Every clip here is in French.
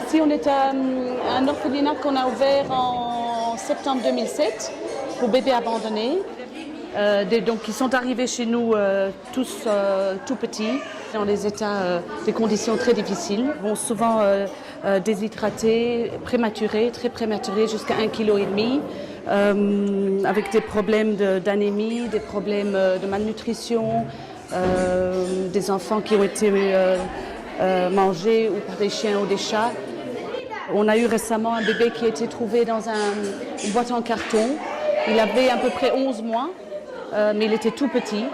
Ici, on est à un orphelinat qu'on a ouvert en septembre 2007 pour bébés abandonnés. Donc, ils sont arrivés chez nous tous tout petits, dans des conditions très difficiles. Ils vont souvent déshydratés, prématurés, très prématurés, jusqu'à 1,5 kg, avec des problèmes d'anémie, des problèmes de malnutrition, des enfants qui ont été mangés ou par des chiens ou des chats. On a eu récemment un bébé qui a été trouvé dans une boîte en carton. Il avait à peu près 11 mois. Mais il était tout petit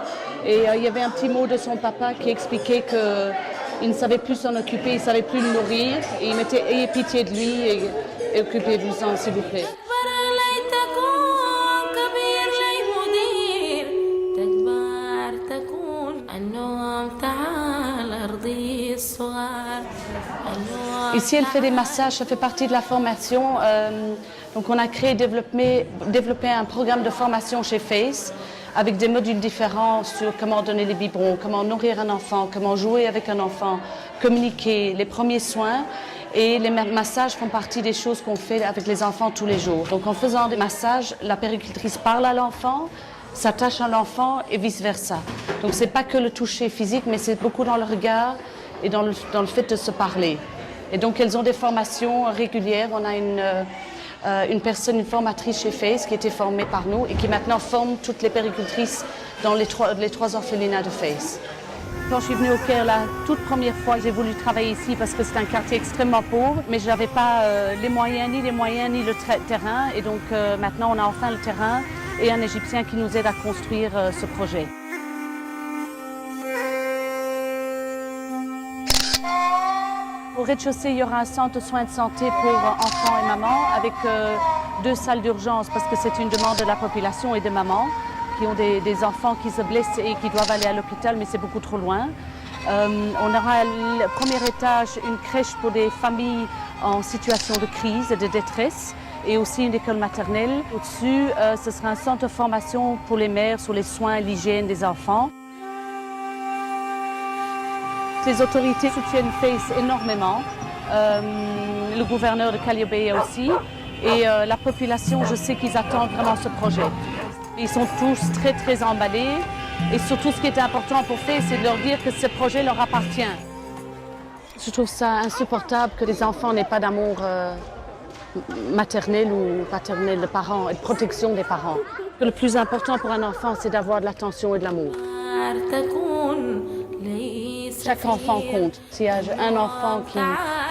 et il y avait un petit mot de son papa qui expliquait qu'il ne savait plus s'en occuper, il ne savait plus le nourrir et il mettait ayez pitié de lui et occupez-vous en s'il vous plaît. Ici, elle fait des massages, ça fait partie de la formation. Donc on a développé un programme de formation chez FACE avec des modules différents sur comment donner les biberons, comment nourrir un enfant, comment jouer avec un enfant, communiquer, les premiers soins. Et les massages font partie des choses qu'on fait avec les enfants tous les jours. Donc en faisant des massages, la puéricultrice parle à l'enfant, s'attache à l'enfant et vice-versa. Donc c'est pas que le toucher physique, mais c'est beaucoup dans le regard et dans le fait de se parler. Et donc elles ont des formations régulières. On a une formatrice chez FACE qui a été formée par nous et qui maintenant forme toutes les puéricultrices dans les trois orphelinats de FACE. Quand je suis venue au Caire la toute première fois, j'ai voulu travailler ici parce que c'est un quartier extrêmement pauvre, mais je n'avais pas les moyens ni le terrain. Et donc maintenant on a enfin le terrain et un Égyptien qui nous aide à construire ce projet. Au rez-de-chaussée, il y aura un centre de soins de santé pour enfants et mamans avec 2 salles d'urgence parce que c'est une demande de la population et de mamans qui ont des enfants qui se blessent et qui doivent aller à l'hôpital, mais c'est beaucoup trop loin. On aura au premier étage une crèche pour des familles en situation de crise et de détresse et aussi une école maternelle. Au-dessus, ce sera un centre de formation pour les mères sur les soins et l'hygiène des enfants. Les autorités soutiennent FACE énormément, le gouverneur de Calliope aussi, et la population, je sais qu'ils attendent vraiment ce projet. Ils sont tous très très emballés, et surtout ce qui est important pour FACE, c'est de leur dire que ce projet leur appartient. Je trouve ça insupportable que les enfants n'aient pas d'amour maternel ou paternel de parents et de protection des parents. Le plus important pour un enfant, c'est d'avoir de l'attention et de l'amour. Chaque enfant compte. S'il y a un enfant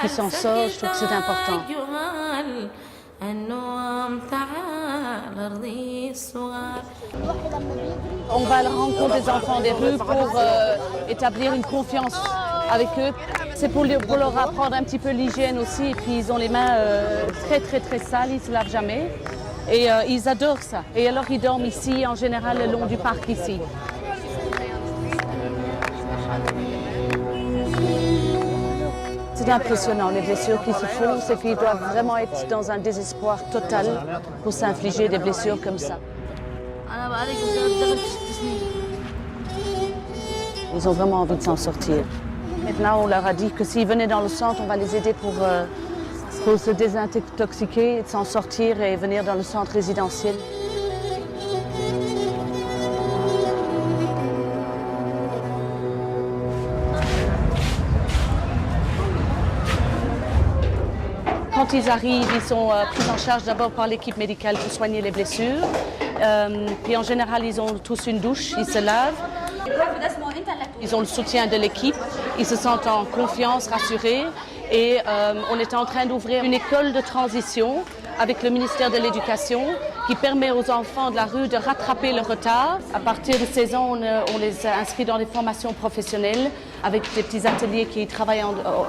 qui s'en sort, je trouve que c'est important. On va à la rencontre des enfants des rues pour établir une confiance avec eux. C'est pour leur apprendre un petit peu l'hygiène aussi. Et puis ils ont les mains très très très sales, ils ne se lavent jamais. Et ils adorent ça. Et alors ils dorment ici, en général, le long du parc ici. C'est impressionnant, les blessures qui se font, c'est qu'ils doivent vraiment être dans un désespoir total pour s'infliger des blessures comme ça. Ils ont vraiment envie de s'en sortir. Maintenant, on leur a dit que s'ils venaient dans le centre, on va les aider pour se désintoxiquer, de s'en sortir et venir dans le centre résidentiel. Quand ils arrivent, ils sont pris en charge d'abord par l'équipe médicale pour soigner les blessures. Puis en général, ils ont tous une douche, ils se lavent. Ils ont le soutien de l'équipe, ils se sentent en confiance, rassurés. Et on est en train d'ouvrir une école de transition avec le ministère de l'Éducation qui permet aux enfants de la rue de rattraper le retard. À partir de 16 ans, on les a inscrits dans des formations professionnelles avec des petits ateliers qui travaillent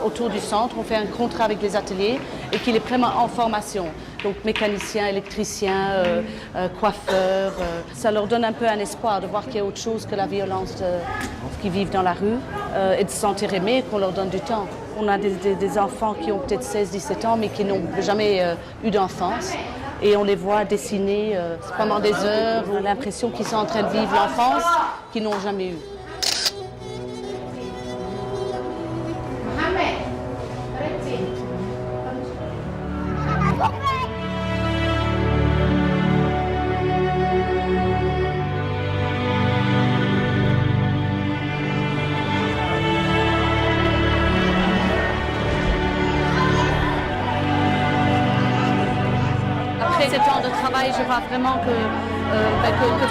autour du centre. On fait un contrat avec les ateliers et qui les prennent en formation. Donc mécaniciens, électriciens, coiffeurs. Ça leur donne un peu un espoir de voir qu'il y a autre chose que la violence qu'ils vivent dans la rue et de se sentir aimés, qu'on leur donne du temps. On a des enfants qui ont peut-être 16-17 ans mais qui n'ont jamais eu d'enfance. Et on les voit dessiner pendant des heures. On a l'impression qu'ils sont en train de vivre l'enfance qu'ils n'ont jamais eue. 7 ans de travail, je vois vraiment que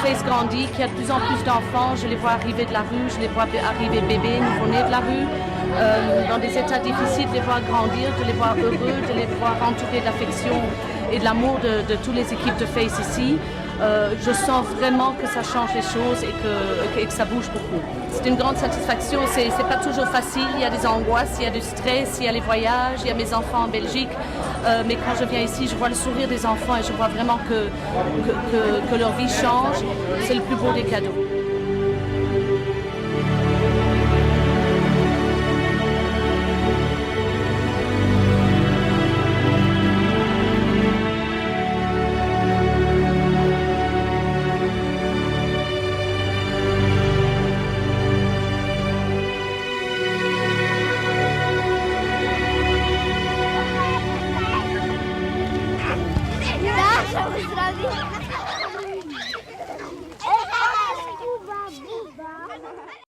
Face grandit, qu'il y a de plus en plus d'enfants. Je les vois arriver de la rue, je les vois arriver bébés, nouveau-nés de la rue, dans des états difficiles, de les voir grandir, de les voir heureux, de les voir entourés d'affection et de l'amour de toutes les équipes de Face ici. Je sens vraiment que ça change les choses et que ça bouge beaucoup. C'est une grande satisfaction, c'est pas toujours facile, il y a des angoisses, il y a du stress, il y a les voyages, il y a mes enfants en Belgique, mais quand je viens ici, je vois le sourire des enfants et je vois vraiment que leur vie change. C'est le plus beau des cadeaux. Ja, zo is het.